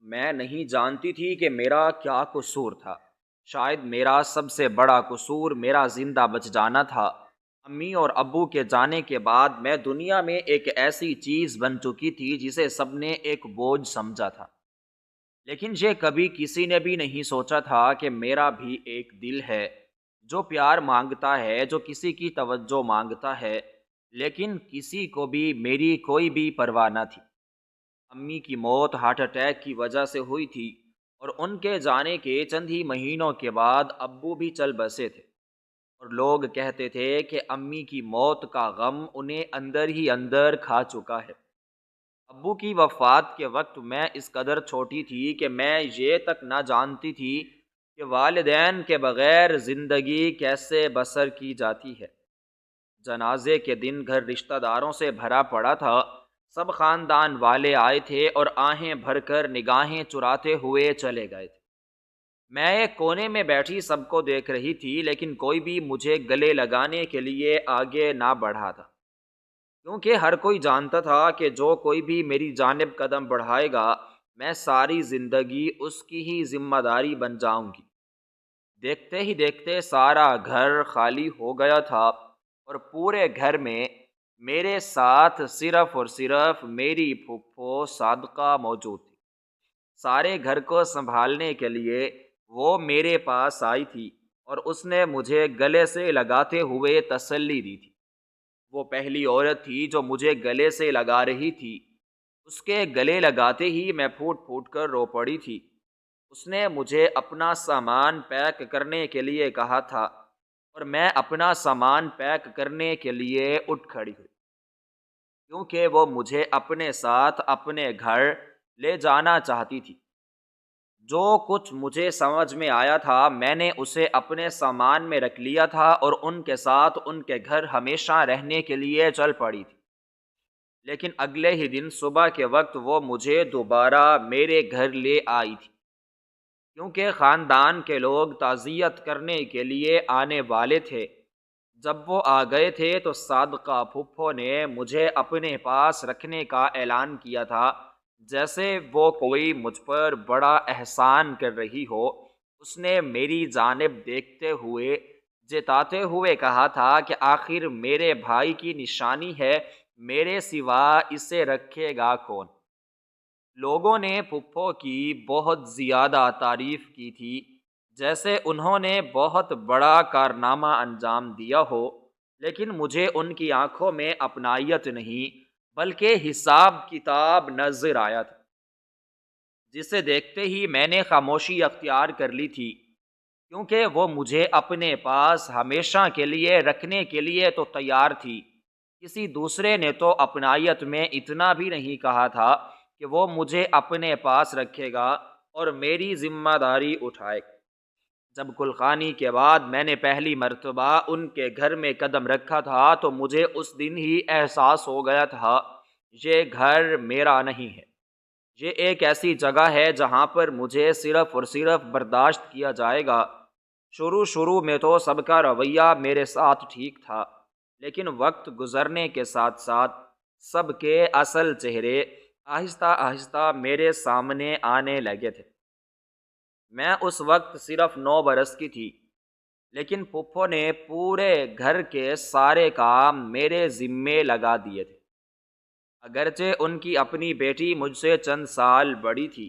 میں نہیں جانتی تھی کہ میرا کیا قصور تھا۔ شاید میرا سب سے بڑا قصور میرا زندہ بچ جانا تھا۔ امی اور ابو کے جانے کے بعد میں دنیا میں ایک ایسی چیز بن چکی تھی جسے سب نے ایک بوجھ سمجھا تھا، لیکن یہ کبھی کسی نے بھی نہیں سوچا تھا کہ میرا بھی ایک دل ہے جو پیار مانگتا ہے، جو کسی کی توجہ مانگتا ہے، لیکن کسی کو بھی میری کوئی بھی پرواہ نہ تھی۔ امی کی موت ہارٹ اٹیک کی وجہ سے ہوئی تھی، اور ان کے جانے کے چند ہی مہینوں کے بعد ابو بھی چل بسے تھے، اور لوگ کہتے تھے کہ امی کی موت کا غم انہیں اندر ہی اندر کھا چکا ہے۔ ابو کی وفات کے وقت میں اس قدر چھوٹی تھی کہ میں یہ تک نہ جانتی تھی کہ والدین کے بغیر زندگی کیسے بسر کی جاتی ہے۔ جنازے کے دن گھر رشتہ داروں سے بھرا پڑا تھا۔ سب خاندان والے آئے تھے اور آہیں بھر کر نگاہیں چراتے ہوئے چلے گئے تھے۔ میں ایک کونے میں بیٹھی سب کو دیکھ رہی تھی، لیکن کوئی بھی مجھے گلے لگانے کے لیے آگے نہ بڑھا تھا، کیونکہ ہر کوئی جانتا تھا کہ جو کوئی بھی میری جانب قدم بڑھائے گا میں ساری زندگی اس کی ہی ذمہ داری بن جاؤں گی۔ دیکھتے ہی دیکھتے سارا گھر خالی ہو گیا تھا، اور پورے گھر میں میرے ساتھ صرف اور صرف میری پھپھو صادقہ موجود تھی۔ سارے گھر کو سنبھالنے کے لیے وہ میرے پاس آئی تھی، اور اس نے مجھے گلے سے لگاتے ہوئے تسلی دی تھی۔ وہ پہلی عورت تھی جو مجھے گلے سے لگا رہی تھی۔ اس کے گلے لگاتے ہی میں پھوٹ پھوٹ کر رو پڑی تھی۔ اس نے مجھے اپنا سامان پیک کرنے کے لیے کہا تھا، اور میں اپنا سامان پیک کرنے کے لیے اٹھ کھڑی ہوئی، کیونکہ وہ مجھے اپنے ساتھ اپنے گھر لے جانا چاہتی تھی۔ جو کچھ مجھے سمجھ میں آیا تھا میں نے اسے اپنے سامان میں رکھ لیا تھا، اور ان کے ساتھ ان کے گھر ہمیشہ رہنے کے لیے چل پڑی تھی۔ لیکن اگلے ہی دن صبح کے وقت وہ مجھے دوبارہ میرے گھر لے آئی تھی، کیونکہ خاندان کے لوگ تعزیت کرنے کے لیے آنے والے تھے۔ جب وہ آ گئے تھے تو صادقہ پھپھو نے مجھے اپنے پاس رکھنے کا اعلان کیا تھا، جیسے وہ کوئی مجھ پر بڑا احسان کر رہی ہو۔ اس نے میری جانب دیکھتے ہوئے جتاتے ہوئے کہا تھا کہ آخر میرے بھائی کی نشانی ہے، میرے سوا اسے رکھے گا کون؟ لوگوں نے پھپھو کی بہت زیادہ تعریف کی تھی، جیسے انہوں نے بہت بڑا کارنامہ انجام دیا ہو، لیکن مجھے ان کی آنکھوں میں اپنائیت نہیں بلکہ حساب کتاب نظر آیا تھا، جسے دیکھتے ہی میں نے خاموشی اختیار کر لی تھی، کیونکہ وہ مجھے اپنے پاس ہمیشہ کے لیے رکھنے کے لیے تو تیار تھی۔ کسی دوسرے نے تو اپنائیت میں اتنا بھی نہیں کہا تھا کہ وہ مجھے اپنے پاس رکھے گا اور میری ذمہ داری اٹھائے گا۔ جب کلخانی کے بعد میں نے پہلی مرتبہ ان کے گھر میں قدم رکھا تھا تو مجھے اس دن ہی احساس ہو گیا تھا، یہ گھر میرا نہیں ہے، یہ ایک ایسی جگہ ہے جہاں پر مجھے صرف اور صرف برداشت کیا جائے گا۔ شروع میں تو سب کا رویہ میرے ساتھ ٹھیک تھا، لیکن وقت گزرنے کے ساتھ ساتھ سب کے اصل چہرے آہستہ آہستہ میرے سامنے آنے لگے تھے۔ میں اس وقت صرف 9 برس کی تھی، لیکن پھپھو نے پورے گھر کے سارے کام میرے ذمے لگا دیے تھے۔ اگرچہ ان کی اپنی بیٹی مجھ سے چند سال بڑی تھی،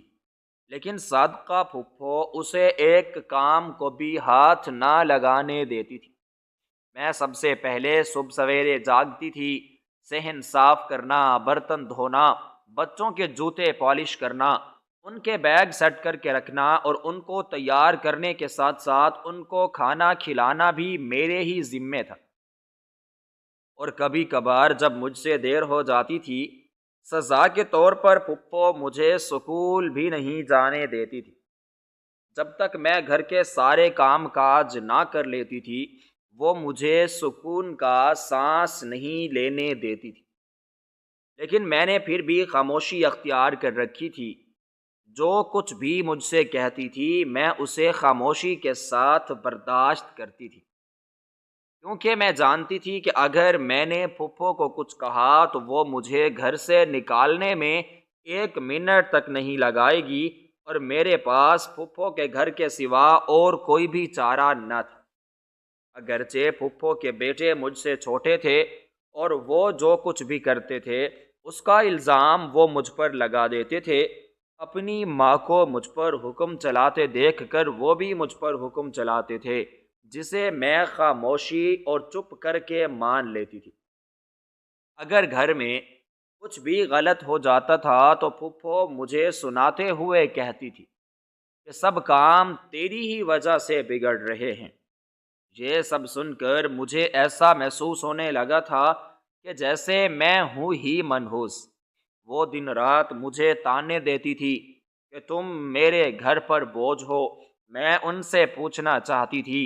لیکن صادقہ پھپھو اسے ایک کام کو بھی ہاتھ نہ لگانے دیتی تھی۔ میں سب سے پہلے صبح سویرے جاگتی تھی، صحن صاف کرنا، برتن دھونا، بچوں کے جوتے پالش کرنا، ان کے بیگ سیٹ کر کے رکھنا، اور ان کو تیار کرنے کے ساتھ ساتھ ان کو کھانا کھلانا بھی میرے ہی ذمے تھا۔ اور کبھی کبھار جب مجھ سے دیر ہو جاتی تھی، سزا کے طور پر پھپھو مجھے سکول بھی نہیں جانے دیتی تھی۔ جب تک میں گھر کے سارے کام کاج نہ کر لیتی تھی وہ مجھے سکون کا سانس نہیں لینے دیتی تھی، لیکن میں نے پھر بھی خاموشی اختیار کر رکھی تھی۔ جو کچھ بھی مجھ سے کہتی تھی میں اسے خاموشی کے ساتھ برداشت کرتی تھی، کیونکہ میں جانتی تھی کہ اگر میں نے پھپھو کو کچھ کہا تو وہ مجھے گھر سے نکالنے میں 1 منٹ تک نہیں لگائے گی، اور میرے پاس پھپھو کے گھر کے سوا اور کوئی بھی چارہ نہ تھا۔ اگرچہ پھپھو کے بیٹے مجھ سے چھوٹے تھے اور وہ جو کچھ بھی کرتے تھے اس کا الزام وہ مجھ پر لگا دیتے تھے، اپنی ماں کو مجھ پر حکم چلاتے دیکھ کر وہ بھی مجھ پر حکم چلاتے تھے، جسے میں خاموشی اور چپ کر کے مان لیتی تھی۔ اگر گھر میں کچھ بھی غلط ہو جاتا تھا تو پھپھو مجھے سناتے ہوئے کہتی تھی کہ سب کام تیری ہی وجہ سے بگڑ رہے ہیں۔ یہ سب سن کر مجھے ایسا محسوس ہونے لگا تھا کہ جیسے میں ہوں ہی منحوس۔ وہ دن رات مجھے طعنے دیتی تھی کہ تم میرے گھر پر بوجھ ہو۔ میں ان سے پوچھنا چاہتی تھی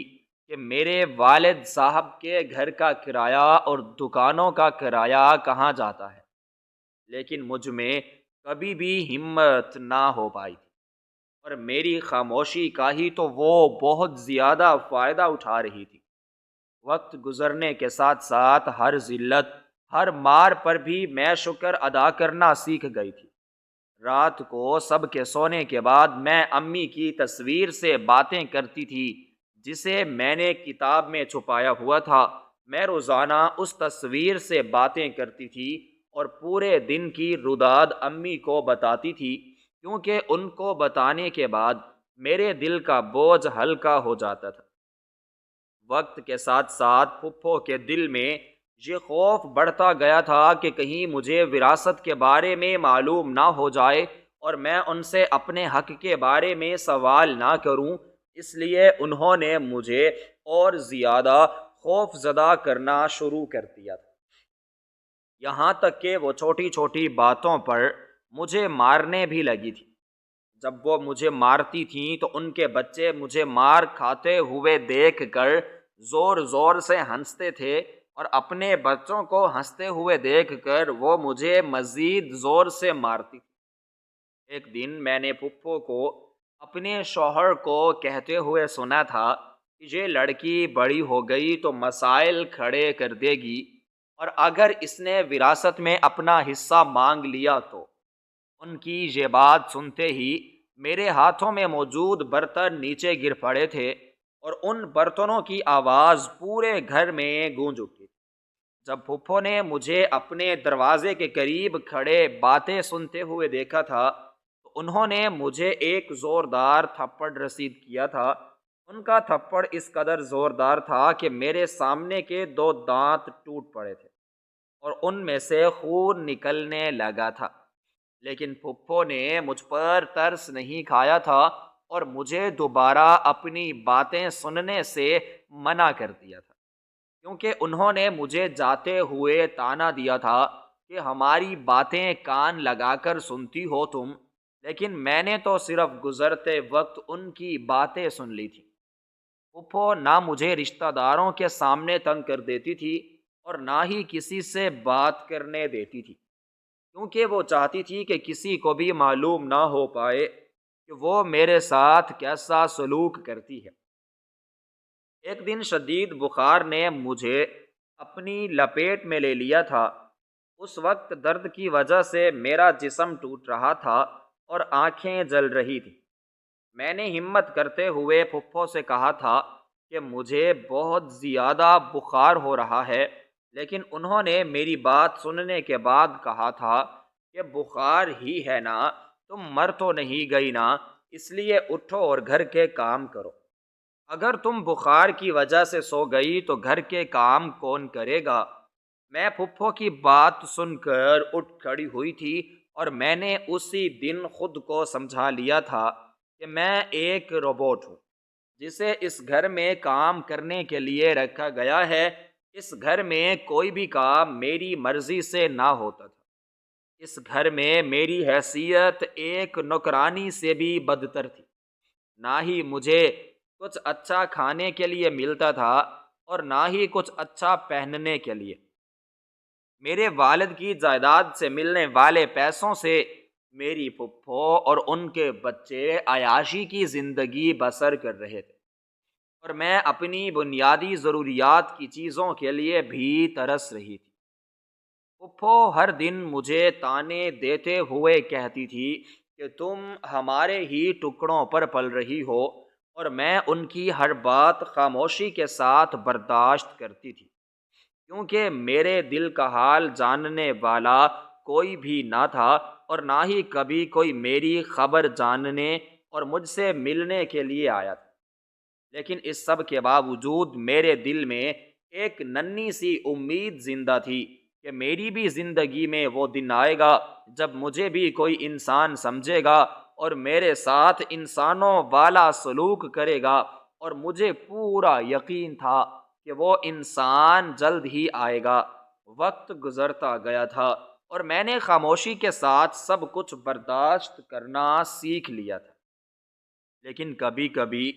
کہ میرے والد صاحب کے گھر کا کرایہ اور دکانوں کا کرایہ کہاں جاتا ہے، لیکن مجھ میں کبھی بھی ہمت نہ ہو پائی تھی، اور میری خاموشی کا ہی تو وہ بہت زیادہ فائدہ اٹھا رہی تھی۔ وقت گزرنے کے ساتھ ساتھ ہر ذلت، ہر مار پر بھی میں شکر ادا کرنا سیکھ گئی تھی۔ رات کو سب کے سونے کے بعد میں امی کی تصویر سے باتیں کرتی تھی جسے میں نے کتاب میں چھپایا ہوا تھا۔ میں روزانہ اس تصویر سے باتیں کرتی تھی اور پورے دن کی رداد امی کو بتاتی تھی، کیونکہ ان کو بتانے کے بعد میرے دل کا بوجھ ہلکا ہو جاتا تھا۔ وقت کے ساتھ ساتھ پھپھو کے دل میں یہ خوف بڑھتا گیا تھا کہ کہیں مجھے وراثت کے بارے میں معلوم نہ ہو جائے اور میں ان سے اپنے حق کے بارے میں سوال نہ کروں، اس لیے انہوں نے مجھے اور زیادہ خوف زدہ کرنا شروع کر دیا تھا، یہاں تک کہ وہ چھوٹی چھوٹی باتوں پر مجھے مارنے بھی لگی تھی۔ جب وہ مجھے مارتی تھیں تو ان کے بچے مجھے مار کھاتے ہوئے دیکھ کر زور زور سے ہنستے تھے، اور اپنے بچوں کو ہنستے ہوئے دیکھ کر وہ مجھے مزید زور سے مارتی تھی۔ ایک دن میں نے پھپھو کو اپنے شوہر کو کہتے ہوئے سنا تھا کہ یہ لڑکی بڑی ہو گئی تو مسائل کھڑے کر دے گی، اور اگر اس نے وراثت میں اپنا حصہ مانگ لیا تو۔ ان کی یہ بات سنتے ہی میرے ہاتھوں میں موجود برتن نیچے گر پڑے تھے، اور ان برتنوں کی آواز پورے گھر میں گونج اٹھی۔ جب پھپھو نے مجھے اپنے دروازے کے قریب کھڑے باتیں سنتے ہوئے دیکھا تھا تو انہوں نے مجھے ایک زوردار تھپڑ رسید کیا تھا۔ ان کا تھپڑ اس قدر زوردار تھا کہ میرے سامنے کے 2 دانت ٹوٹ پڑے تھے اور ان میں سے خون نکلنے لگا تھا، لیکن پھپھو نے مجھ پر ترس نہیں کھایا تھا اور مجھے دوبارہ اپنی باتیں سننے سے منع کر دیا تھا، کیونکہ انہوں نے مجھے جاتے ہوئے طعنہ دیا تھا کہ ہماری باتیں کان لگا کر سنتی ہو تم، لیکن میں نے تو صرف گزرتے وقت ان کی باتیں سن لی تھی۔ پھپھو نہ مجھے رشتہ داروں کے سامنے تنگ کر دیتی تھی اور نہ ہی کسی سے بات کرنے دیتی تھی، کیونکہ وہ چاہتی تھی کہ کسی کو بھی معلوم نہ ہو پائے کہ وہ میرے ساتھ کیسا سلوک کرتی ہے۔ ایک دن شدید بخار نے مجھے اپنی لپیٹ میں لے لیا تھا۔ اس وقت درد کی وجہ سے میرا جسم ٹوٹ رہا تھا اور آنکھیں جل رہی تھیں۔ میں نے ہمت کرتے ہوئے پھپھو سے کہا تھا کہ مجھے بہت زیادہ بخار ہو رہا ہے، لیکن انہوں نے میری بات سننے کے بعد کہا تھا کہ بخار ہی ہے نا، تم مر تو نہیں گئی نا، اس لیے اٹھو اور گھر کے کام کرو۔ اگر تم بخار کی وجہ سے سو گئی تو گھر کے کام کون کرے گا؟ میں پھپھو کی بات سن کر اٹھ کھڑی ہوئی تھی، اور میں نے اسی دن خود کو سمجھا لیا تھا کہ میں ایک روبوٹ ہوں جسے اس گھر میں کام کرنے کے لیے رکھا گیا ہے۔ اس گھر میں کوئی بھی کام میری مرضی سے نہ ہوتا تھا۔ اس گھر میں میری حیثیت ایک نوکرانی سے بھی بدتر تھی۔ نہ ہی مجھے کچھ اچھا کھانے کے لیے ملتا تھا اور نہ ہی کچھ اچھا پہننے کے لیے۔ میرے والد کی جائیداد سے ملنے والے پیسوں سے میری پھپھو اور ان کے بچے عیاشی کی زندگی بسر کر رہے تھے، اور میں اپنی بنیادی ضروریات کی چیزوں کے لیے بھی ترس رہی تھی۔ پھپھو ہر دن مجھے طعنے دیتے ہوئے کہتی تھی کہ کہ تم ہمارے ہی ٹکڑوں پر پل رہی ہو، اور میں ان کی ہر بات خاموشی کے ساتھ برداشت کرتی تھی، کیونکہ میرے دل کا حال جاننے والا کوئی بھی نہ تھا، اور نہ ہی کبھی کوئی میری خبر جاننے اور مجھ سے ملنے کے لیے آیا تھا۔ لیکن اس سب کے باوجود میرے دل میں ایک ننھی سی امید زندہ تھی کہ میری بھی زندگی میں وہ دن آئے گا جب مجھے بھی کوئی انسان سمجھے گا اور میرے ساتھ انسانوں والا سلوک کرے گا، اور مجھے پورا یقین تھا کہ وہ انسان جلد ہی آئے گا۔ وقت گزرتا گیا تھا اور میں نے خاموشی کے ساتھ سب کچھ برداشت کرنا سیکھ لیا تھا، لیکن کبھی کبھی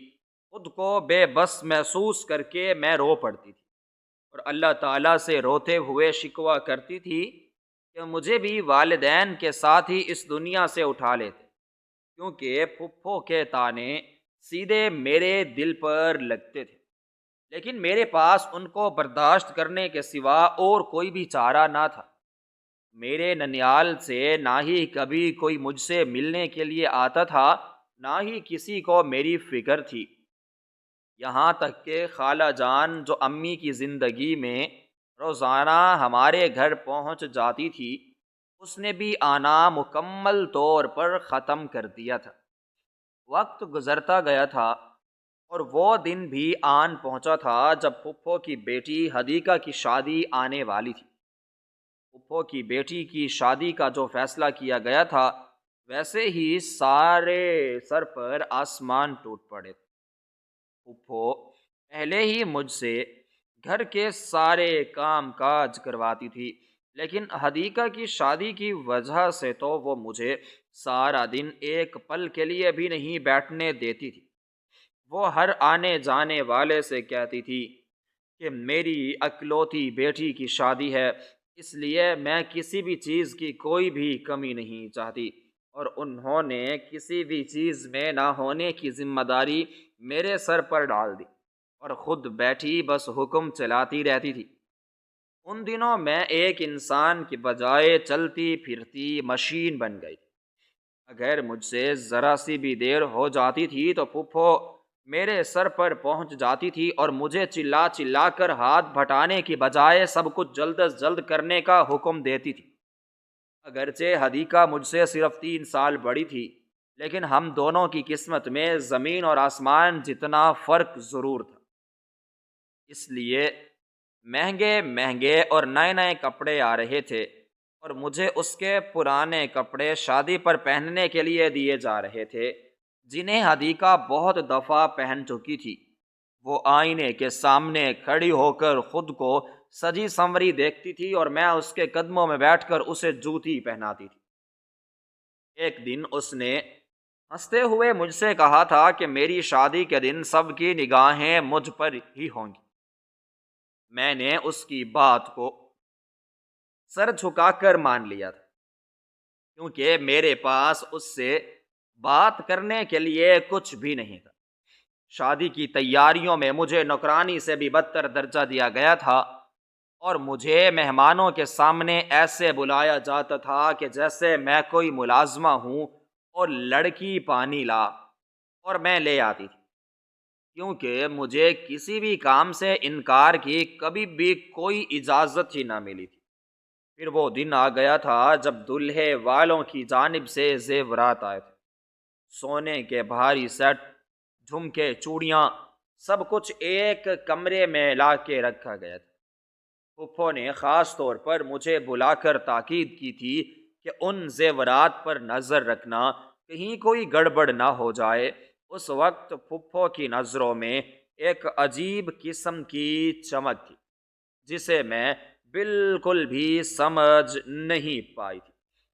خود کو بے بس محسوس کر کے میں رو پڑتی تھی، اور اللہ تعالیٰ سے روتے ہوئے شکوہ کرتی تھی کہ مجھے بھی والدین کے ساتھ ہی اس دنیا سے اٹھا لیتے، کیونکہ پھپھو کے طعنے سیدھے میرے دل پر لگتے تھے، لیکن میرے پاس ان کو برداشت کرنے کے سوا اور کوئی بھی چارہ نہ تھا۔ میرے ننیال سے نہ ہی کبھی کوئی مجھ سے ملنے کے لیے آتا تھا، نہ ہی کسی کو میری فکر تھی، یہاں تک کہ خالہ جان جو امی کی زندگی میں روزانہ ہمارے گھر پہنچ جاتی تھی، اس نے بھی آنا مکمل طور پر ختم کر دیا تھا۔ وقت گزرتا گیا تھا اور وہ دن بھی آن پہنچا تھا جب پھپھو کی بیٹی حدیقہ کی شادی آنے والی تھی۔ پھپھو کی بیٹی کی شادی کا جو فیصلہ کیا گیا تھا، ویسے ہی سارے سر پر آسمان ٹوٹ پڑے تھے۔ پھپھو پہلے ہی مجھ سے گھر کے سارے کام کاج کرواتی تھی، لیکن حدیقہ کی شادی کی وجہ سے تو وہ مجھے سارا دن ایک پل کے لیے بھی نہیں بیٹھنے دیتی تھی۔ وہ ہر آنے جانے والے سے کہتی تھی کہ میری اکلوتی بیٹی کی شادی ہے، اس لیے میں کسی بھی چیز کی کوئی بھی کمی نہیں چاہتی، اور انہوں نے کسی بھی چیز میں نہ ہونے کی ذمہ داری میرے سر پر ڈال دی اور خود بیٹھی بس حکم چلاتی رہتی تھی۔ ان دنوں میں ایک انسان کی بجائے چلتی پھرتی مشین بن گئی۔ اگر مجھ سے ذرا سی بھی دیر ہو جاتی تھی تو پھپھو میرے سر پر پہنچ جاتی تھی اور مجھے چلا چلا کر ہاتھ بھٹانے کی بجائے سب کچھ جلد از جلد کرنے کا حکم دیتی تھی۔ اگرچہ حدیقہ مجھ سے صرف 3 سال بڑی تھی، لیکن ہم دونوں کی قسمت میں زمین اور آسمان جتنا فرق ضرور تھا۔ اس لیے مہنگے مہنگے اور نئے نئے کپڑے آ رہے تھے، اور مجھے اس کے پرانے کپڑے شادی پر پہننے کے لیے دیے جا رہے تھے، جنہیں حدیقہ بہت دفعہ پہن چکی تھی۔ وہ آئینے کے سامنے کھڑی ہو کر خود کو سجی سنوری دیکھتی تھی، اور میں اس کے قدموں میں بیٹھ کر اسے جوتی پہناتی تھی۔ ایک دن اس نے ہنستے ہوئے مجھ سے کہا تھا کہ میری شادی کے دن سب کی نگاہیں مجھ پر ہی ہوں گی۔ میں نے اس کی بات کو سر جھکا کر مان لیا تھا، کیونکہ میرے پاس اس سے بات کرنے کے لیے کچھ بھی نہیں تھا۔ شادی کی تیاریوں میں مجھے نوکرانی سے بھی بدتر درجہ دیا گیا تھا، اور مجھے مہمانوں کے سامنے ایسے بلایا جاتا تھا کہ جیسے میں کوئی ملازمہ ہوں اور لڑکی پانی لا، اور میں لے آتی تھی، کیونکہ مجھے کسی بھی کام سے انکار کی کبھی بھی کوئی اجازت ہی نہ ملی تھی۔ پھر وہ دن آ گیا تھا جب دلہے والوں کی جانب سے زیورات آئے تھے، سونے کے بھاری سیٹ، جھمکے، چوڑیاں، سب کچھ ایک کمرے میں لا کے رکھا گیا تھا۔ پھپھو نے خاص طور پر مجھے بلا کر تاکید کی تھی کہ ان زیورات پر نظر رکھنا، کہیں کوئی گڑبڑ نہ ہو جائے۔ اس وقت پھپھو کی نظروں میں ایک عجیب قسم کی چمک تھی، جسے میں بالکل بھی سمجھ نہیں پائی تھی،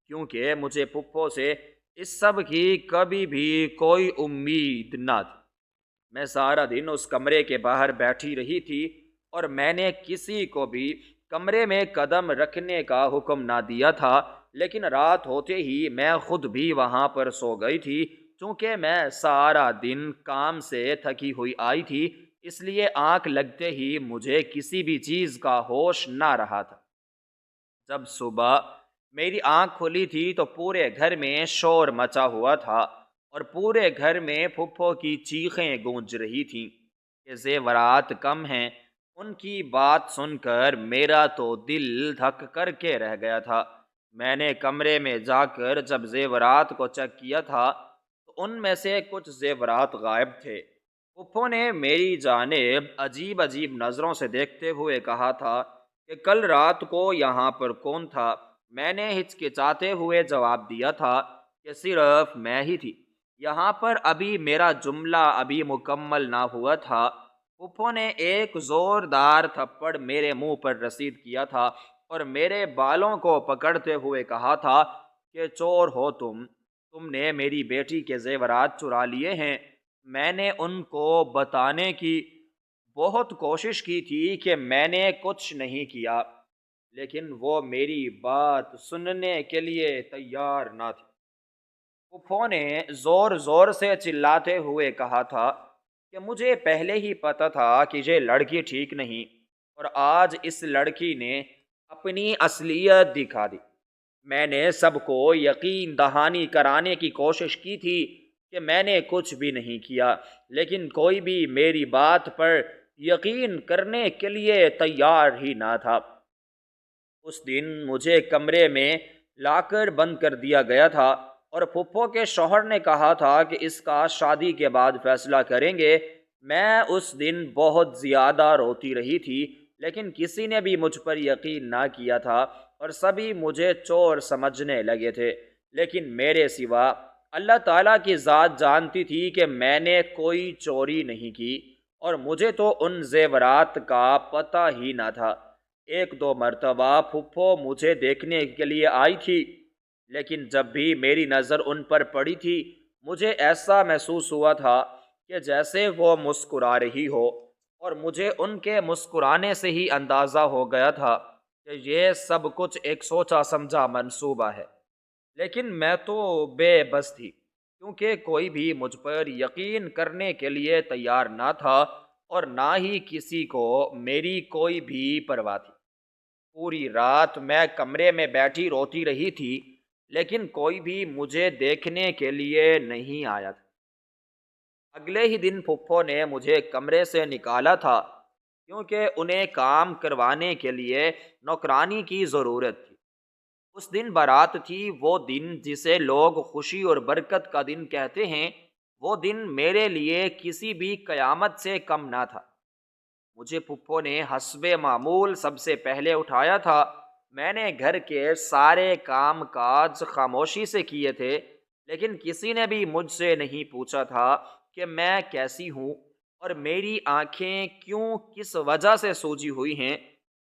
کیونکہ مجھے پھپھو سے اس سب کی کبھی بھی کوئی امید نہ تھی۔ میں سارا دن اس کمرے کے باہر بیٹھی رہی تھی، اور میں نے کسی کو بھی کمرے میں قدم رکھنے کا حکم نہ دیا تھا، لیکن رات ہوتے ہی میں خود بھی وہاں پر سو گئی تھی، چونکہ میں سارا دن کام سے تھکی ہوئی آئی تھی، اس لیے آنکھ لگتے ہی مجھے کسی بھی چیز کا ہوش نہ رہا تھا۔ جب صبح میری آنکھ کھلی تھی تو پورے گھر میں شور مچا ہوا تھا اور پورے گھر میں پھپھو کی چیخیں گونج رہی تھیں کہ زیورات کم ہیں۔ ان کی بات سن کر میرا تو دل دھک کر کے رہ گیا تھا۔ میں نے کمرے میں جا کر جب زیورات کو چیک کیا تھا تو ان میں سے کچھ زیورات غائب تھے۔ پھپھو نے میری جانب عجیب عجیب نظروں سے دیکھتے ہوئے کہا تھا کہ کل رات کو یہاں پر کون تھا؟ میں نے ہچکچاتے ہوئے جواب دیا تھا کہ صرف میں ہی تھی۔ یہاں پر ابھی میرا جملہ ابھی مکمل نہ ہوا تھا، پھپھو نے ایک زوردار تھپڑ میرے منہ پر رسید کیا تھا اور میرے بالوں کو پکڑتے ہوئے کہا تھا کہ چور ہو تم نے میری بیٹی کے زیورات چرا لیے ہیں۔ میں نے ان کو بتانے کی بہت کوشش کی تھی کہ میں نے کچھ نہیں کیا، لیکن وہ میری بات سننے کے لیے تیار نہ تھی۔ پھپھو نے زور زور سے چلاتے ہوئے کہا تھا کہ مجھے پہلے ہی پتا تھا کہ یہ لڑکی ٹھیک نہیں، اور آج اس لڑکی نے اپنی اصلیت دکھا دی۔ میں نے سب کو یقین دہانی کرانے کی کوشش کی تھی کہ میں نے کچھ بھی نہیں کیا، لیکن کوئی بھی میری بات پر یقین کرنے کے لیے تیار ہی نہ تھا۔ اس دن مجھے کمرے میں لا کر بند کر دیا گیا تھا اور پھپھو کے شوہر نے کہا تھا کہ اس کا شادی کے بعد فیصلہ کریں گے۔ میں اس دن بہت زیادہ روتی رہی تھی، لیکن کسی نے بھی مجھ پر یقین نہ کیا تھا اور سبھی مجھے چور سمجھنے لگے تھے، لیکن میرے سوا اللہ تعالیٰ کی ذات جانتی تھی کہ میں نے کوئی چوری نہیں کی، اور مجھے تو ان زیورات کا پتہ ہی نہ تھا۔ ایک دو مرتبہ پھپھو مجھے دیکھنے کے لیے آئی تھی، لیکن جب بھی میری نظر ان پر پڑی تھی مجھے ایسا محسوس ہوا تھا کہ جیسے وہ مسکرا رہی ہو، اور مجھے ان کے مسکرانے سے ہی اندازہ ہو گیا تھا کہ یہ سب کچھ ایک سوچا سمجھا منصوبہ ہے۔ لیکن میں تو بے بس تھی، کیونکہ کوئی بھی مجھ پر یقین کرنے کے لیے تیار نہ تھا اور نہ ہی کسی کو میری کوئی بھی پرواہ تھی۔ پوری رات میں کمرے میں بیٹھی روتی رہی تھی، لیکن کوئی بھی مجھے دیکھنے کے لیے نہیں آیا تھا۔ اگلے ہی دن پھپھو نے مجھے کمرے سے نکالا تھا، کیونکہ انہیں کام کروانے کے لیے نوکرانی کی ضرورت تھی۔ اس دن بارات تھی، وہ دن جسے لوگ خوشی اور برکت کا دن کہتے ہیں۔ وہ دن میرے لیے کسی بھی قیامت سے کم نہ تھا۔ مجھے پھپھو نے حسب معمول سب سے پہلے اٹھایا تھا۔ میں نے گھر کے سارے کام کاج خاموشی سے کیے تھے، لیکن کسی نے بھی مجھ سے نہیں پوچھا تھا کہ میں کیسی ہوں اور میری آنکھیں کیوں کس وجہ سے سوجی ہوئی ہیں۔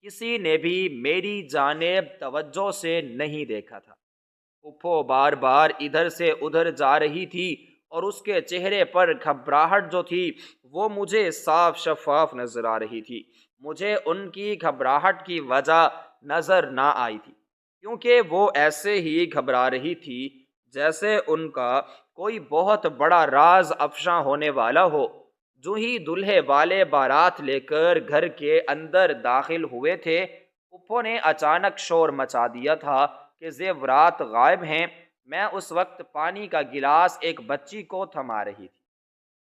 کسی نے بھی میری جانب توجہ سے نہیں دیکھا تھا۔ پھپھو بار بار ادھر سے ادھر جا رہی تھی اور اس کے چہرے پر گھبراہٹ جو تھی وہ مجھے صاف شفاف نظر آ رہی تھی۔ مجھے ان کی گھبراہٹ کی وجہ نظر نہ آئی تھی، کیونکہ وہ ایسے ہی گھبرا رہی تھی جیسے ان کا کوئی بہت بڑا راز افشاں ہونے والا ہو۔ جو ہی دلہے والے بارات لے کر گھر کے اندر داخل ہوئے تھے، پھپھو نے اچانک شور مچا دیا تھا کہ زیورات غائب ہیں۔ میں اس وقت پانی کا گلاس ایک بچی کو تھما رہی تھی۔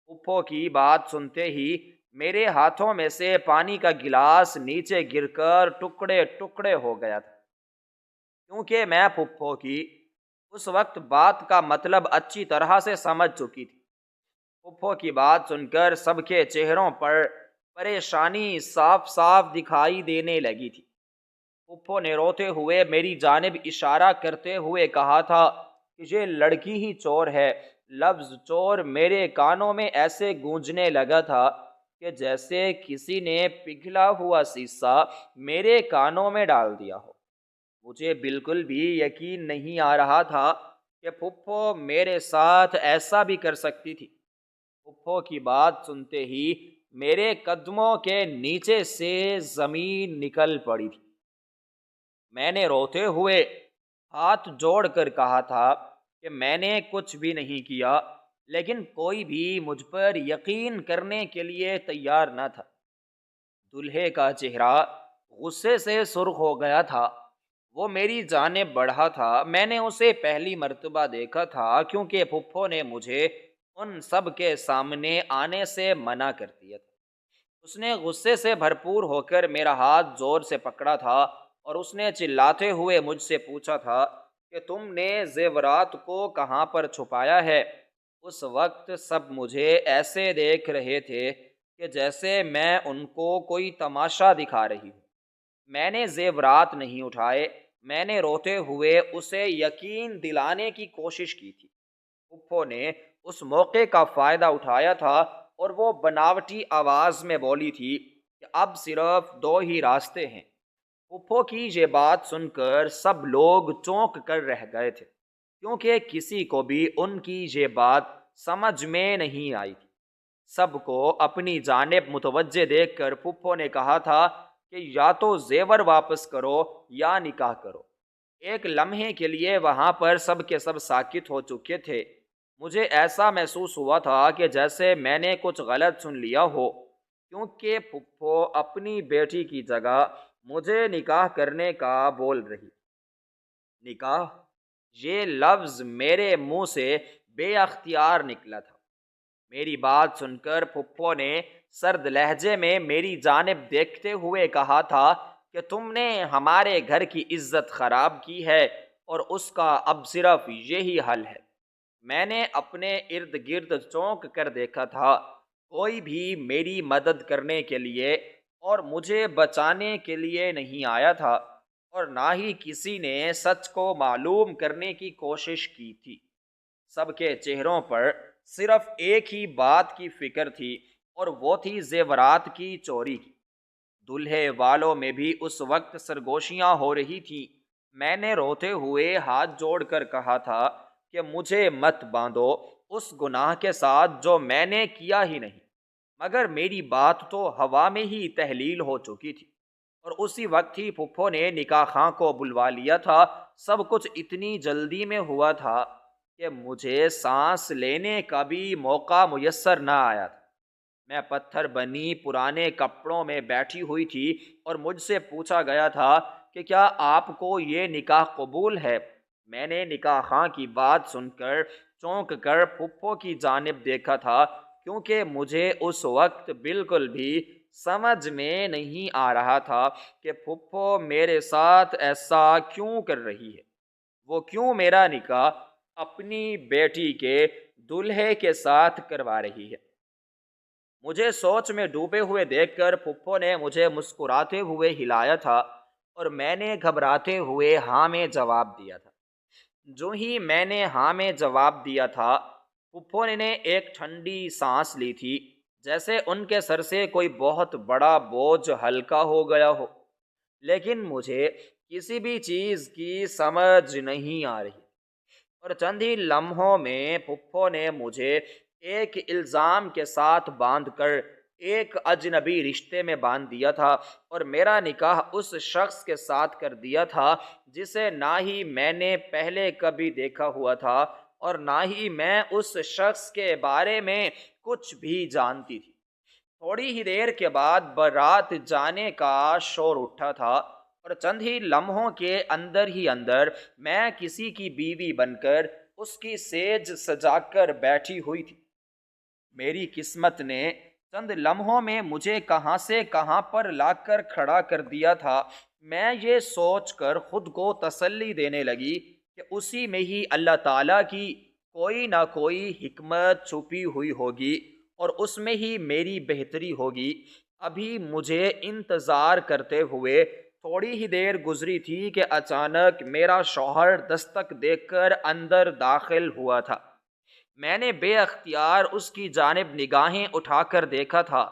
پھپھو کی بات سنتے ہی میرے ہاتھوں میں سے پانی کا گلاس نیچے گر کر ٹکڑے ٹکڑے ہو گیا تھا، کیونکہ میں پھپھو کی اس وقت بات کا مطلب اچھی طرح سے سمجھ چکی تھی۔ پھپھو کی بات سن کر سب کے چہروں پر پریشانی صاف صاف دکھائی دینے لگی تھی۔ پھپھو نے روتے ہوئے میری جانب اشارہ کرتے ہوئے کہا تھا کہ یہ لڑکی ہی چور ہے۔ لفظ چور میرے کانوں میں ایسے گونجنے لگا تھا کہ جیسے کسی نے پگھلا ہوا سیسا میرے کانوں میں ڈال دیا ہو۔ مجھے بالکل بھی یقین نہیں آ رہا تھا کہ پھپھو میرے ساتھ ایسا بھی کر سکتی تھی۔ پھپھو کی بات سنتے ہی میرے قدموں کے نیچے سے زمین نکل پڑی تھی۔ میں نے روتے ہوئے ہاتھ جوڑ کر کہا تھا کہ میں نے کچھ بھی نہیں کیا، لیکن کوئی بھی مجھ پر یقین کرنے کے لیے تیار نہ تھا۔ دلہے کا چہرہ غصے سے سرخ ہو گیا تھا۔ وہ میری جانب بڑھا تھا۔ میں نے اسے پہلی مرتبہ دیکھا تھا کیونکہ پھپھو نے مجھے ان سب کے سامنے آنے سے منع کر دیا تھا۔ اس نے غصے سے بھرپور ہو کر میرا ہاتھ زور سے پکڑا تھا اور اس نے چلاتے ہوئے مجھ سے پوچھا تھا کہ تم نے زیورات کو کہاں پر چھپایا ہے؟ اس وقت سب مجھے ایسے دیکھ رہے تھے کہ جیسے میں ان کو کوئی تماشا دکھا رہی ہوں۔ میں نے زیورات نہیں اٹھائے، میں نے روتے ہوئے اسے یقین دلانے کی کوشش کی تھی۔ پھپھو نے اس موقع کا فائدہ اٹھایا تھا اور وہ بناوٹی آواز میں بولی تھی کہ اب صرف دو ہی راستے ہیں۔ پھپھو کی یہ بات سن کر سب لوگ چونک کر رہ گئے تھے کیونکہ کسی کو بھی ان کی یہ بات سمجھ میں نہیں آئی تھی۔ سب کو اپنی جانب متوجہ دیکھ کر پھپھو نے کہا تھا کہ یا تو زیور واپس کرو یا نکاح کرو۔ ایک لمحے کے لیے وہاں پر سب کے سب ساکت ہو چکے تھے۔ مجھے ایسا محسوس ہوا تھا کہ جیسے میں نے کچھ غلط سن لیا ہو، کیونکہ پھپھو اپنی بیٹی کی جگہ مجھے نکاح کرنے کا بول رہی۔ نکاح، یہ لفظ میرے منہ سے بے اختیار نکلا تھا۔ میری بات سن کر پھپھو نے سرد لہجے میں میری جانب دیکھتے ہوئے کہا تھا کہ تم نے ہمارے گھر کی عزت خراب کی ہے اور اس کا اب صرف یہی حل ہے۔ میں نے اپنے ارد گرد چونک کر دیکھا تھا، کوئی بھی میری مدد کرنے کے لیے اور مجھے بچانے کے لیے نہیں آیا تھا اور نہ ہی کسی نے سچ کو معلوم کرنے کی کوشش کی تھی۔ سب کے چہروں پر صرف ایک ہی بات کی فکر تھی اور وہ تھی زیورات کی چوری کی۔ دلہے والوں میں بھی اس وقت سرگوشیاں ہو رہی تھیں۔ میں نے روتے ہوئے ہاتھ جوڑ کر کہا تھا کہ مجھے مت باندھو اس گناہ کے ساتھ جو میں نے کیا ہی نہیں، مگر میری بات تو ہوا میں ہی تحلیل ہو چکی تھی اور اسی وقت ہی پھپھو نے نکاح خاں کو بلوا لیا تھا۔ سب کچھ اتنی جلدی میں ہوا تھا کہ مجھے سانس لینے کا بھی موقع میسر نہ آیا تھا۔ میں پتھر بنی پرانے کپڑوں میں بیٹھی ہوئی تھی اور مجھ سے پوچھا گیا تھا کہ کیا آپ کو یہ نکاح قبول ہے؟ میں نے نکاح خاں کی بات سن کر چونک کر پھپھو کی جانب دیکھا تھا کیونکہ مجھے اس وقت بالکل بھی سمجھ میں نہیں آ رہا تھا کہ پھپھو میرے ساتھ ایسا کیوں کر رہی ہے۔ وہ کیوں میرا نکاح اپنی بیٹی کے دلہے کے ساتھ کروا رہی ہے۔ مجھے سوچ میں ڈوبے ہوئے دیکھ کر پھپھو نے مجھے مسکراتے ہوئے ہلایا تھا اور میں نے گھبراتے ہوئے ہاں میں جواب دیا تھا۔ جو ہی میں نے ہاں میں جواب دیا تھا، پھپھو نے ایک ٹھنڈی سانس لی تھی، جیسے ان کے سر سے کوئی بہت بڑا بوجھ ہلکا ہو گیا ہو۔ لیکن مجھے کسی بھی چیز کی سمجھ نہیں آ رہی اور چند ہی لمحوں میں پھپھو نے مجھے ایک الزام کے ساتھ باندھ کر ایک اجنبی رشتے میں باندھ دیا تھا اور میرا نکاح اس شخص کے ساتھ کر دیا تھا جسے نہ ہی میں نے پہلے کبھی دیکھا ہوا تھا اور نہ ہی میں اس شخص کے بارے میں کچھ بھی جانتی تھی۔ تھوڑی ہی دیر کے بعد بارات جانے کا شور اٹھا تھا اور چند ہی لمحوں کے اندر ہی اندر میں کسی کی بیوی بن کر اس کی سیج سجا کر بیٹھی ہوئی تھی۔ میری قسمت نے چند لمحوں میں مجھے کہاں سے کہاں پر لا کر کھڑا کر دیا تھا۔ میں یہ سوچ کر خود کو تسلی دینے لگی کہ اسی میں ہی اللہ تعالیٰ کی کوئی نہ کوئی حکمت چھپی ہوئی ہوگی اور اس میں ہی میری بہتری ہوگی۔ ابھی مجھے انتظار کرتے ہوئے تھوڑی ہی دیر گزری تھی کہ اچانک میرا شوہر دستک دے کر اندر داخل ہوا تھا۔ میں نے بے اختیار اس کی جانب نگاہیں اٹھا کر دیکھا تھا،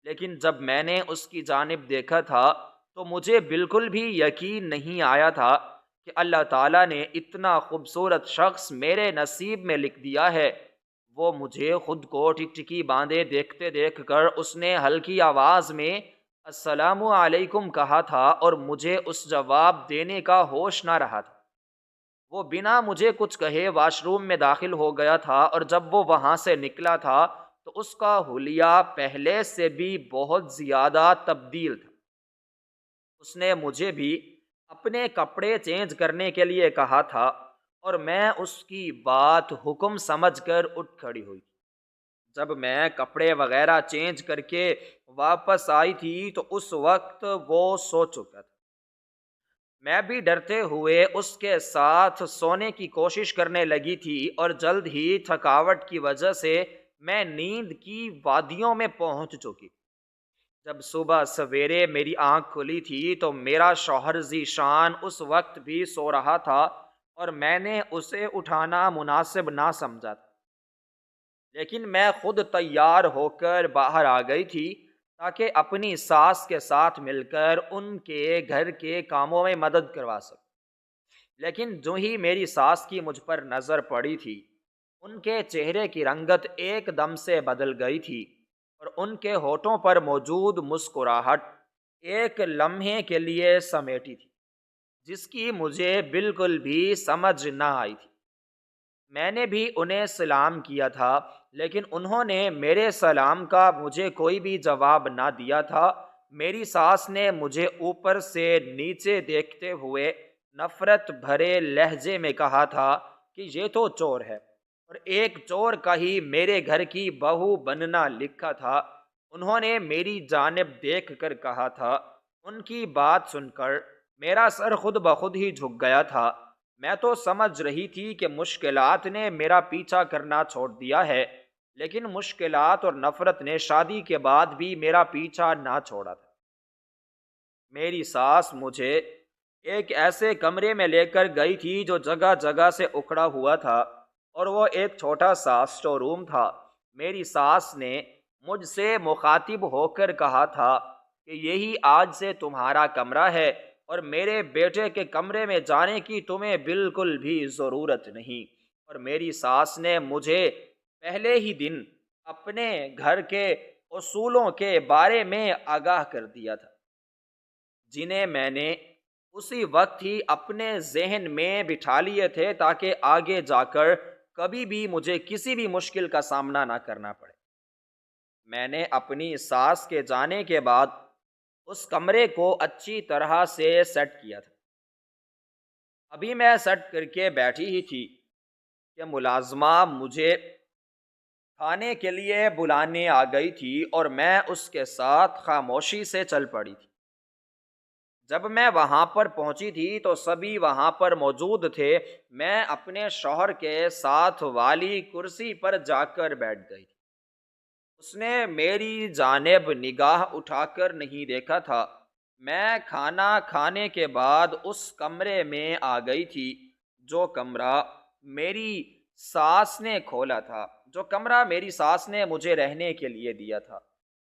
لیکن جب میں نے اس کی جانب دیکھا تھا تو مجھے بالکل بھی یقین نہیں آیا تھا کہ اللہ تعالیٰ نے اتنا خوبصورت شخص میرے نصیب میں لکھ دیا ہے۔ وہ مجھے خود کو ٹکٹکی باندھے دیکھتے دیکھ کر اس نے ہلکی آواز میں السلام علیکم کہا تھا اور مجھے اس جواب دینے کا ہوش نہ رہا تھا۔ وہ بنا مجھے کچھ کہے واش روم میں داخل ہو گیا تھا اور جب وہ وہاں سے نکلا تھا تو اس کا حلیہ پہلے سے بھی بہت زیادہ تبدیل تھا۔ اس نے مجھے بھی اپنے کپڑے چینج کرنے کے لیے کہا تھا اور میں اس کی بات حکم سمجھ کر اٹھ کھڑی ہوئی۔ جب میں کپڑے وغیرہ چینج کر کے واپس آئی تھی تو اس وقت وہ سو چکا تھا۔ میں بھی ڈرتے ہوئے اس کے ساتھ سونے کی کوشش کرنے لگی تھی اور جلد ہی تھکاوٹ کی وجہ سے میں نیند کی وادیوں میں پہنچ چکی۔ جب صبح سویرے میری آنکھ کھلی تھی تو میرا شوہر ذیشان اس وقت بھی سو رہا تھا اور میں نے اسے اٹھانا مناسب نہ سمجھا تھا، لیکن میں خود تیار ہو کر باہر آ گئی تھی تاکہ اپنی ساس کے ساتھ مل کر ان کے گھر کے کاموں میں مدد کروا سکوں۔ لیکن جو ہی میری ساس کی مجھ پر نظر پڑی تھی، ان کے چہرے کی رنگت ایک دم سے بدل گئی تھی اور ان کے ہونٹوں پر موجود مسکراہٹ ایک لمحے کے لیے سمیٹی تھی، جس کی مجھے بالکل بھی سمجھ نہ آئی تھی۔ میں نے بھی انہیں سلام کیا تھا، لیکن انہوں نے میرے سلام کا مجھے کوئی بھی جواب نہ دیا تھا۔ میری ساس نے مجھے اوپر سے نیچے دیکھتے ہوئے نفرت بھرے لہجے میں کہا تھا کہ یہ تو چور ہے اور ایک چور کا ہی میرے گھر کی بہو بننا لکھا تھا۔ انہوں نے میری جانب دیکھ کر کہا تھا۔ ان کی بات سن کر میرا سر خود بخود ہی جھک گیا تھا۔ میں تو سمجھ رہی تھی کہ مشکلات نے میرا پیچھا کرنا چھوڑ دیا ہے، لیکن مشکلات اور نفرت نے شادی کے بعد بھی میرا پیچھا نہ چھوڑا تھا۔ میری ساس مجھے ایک ایسے کمرے میں لے کر گئی تھی جو جگہ جگہ سے اکھڑا ہوا تھا اور وہ ایک چھوٹا سا اسٹور روم تھا۔ میری ساس نے مجھ سے مخاطب ہو کر کہا تھا کہ یہی آج سے تمہارا کمرہ ہے اور میرے بیٹے کے کمرے میں جانے کی تمہیں بالکل بھی ضرورت نہیں۔ اور میری ساس نے مجھے پہلے ہی دن اپنے گھر کے اصولوں کے بارے میں آگاہ کر دیا تھا، جنہیں میں نے اسی وقت ہی اپنے ذہن میں بٹھا لیے تھے تاکہ آگے جا کر کبھی بھی مجھے کسی بھی مشکل کا سامنا نہ کرنا پڑے۔ میں نے اپنی ساس کے جانے کے بعد اس کمرے کو اچھی طرح سے سیٹ کیا تھا۔ ابھی میں سیٹ کر کے بیٹھی ہی تھی کہ ملازمہ مجھے کھانے کے لیے بلانے آ گئی تھی اور میں اس کے ساتھ خاموشی سے چل پڑی تھی۔ جب میں وہاں پر پہنچی تھی تو سبھی وہاں پر موجود تھے۔ میں اپنے شوہر کے ساتھ والی کرسی پر جا کر بیٹھ گئی تھی۔ اس نے میری جانب نگاہ اٹھا کر نہیں دیکھا تھا۔ میں کھانا کھانے کے بعد اس کمرے میں آ گئی تھی جو کمرہ میری ساس نے کھولا تھا، جو کمرہ میری ساس نے مجھے رہنے کے لیے دیا تھا۔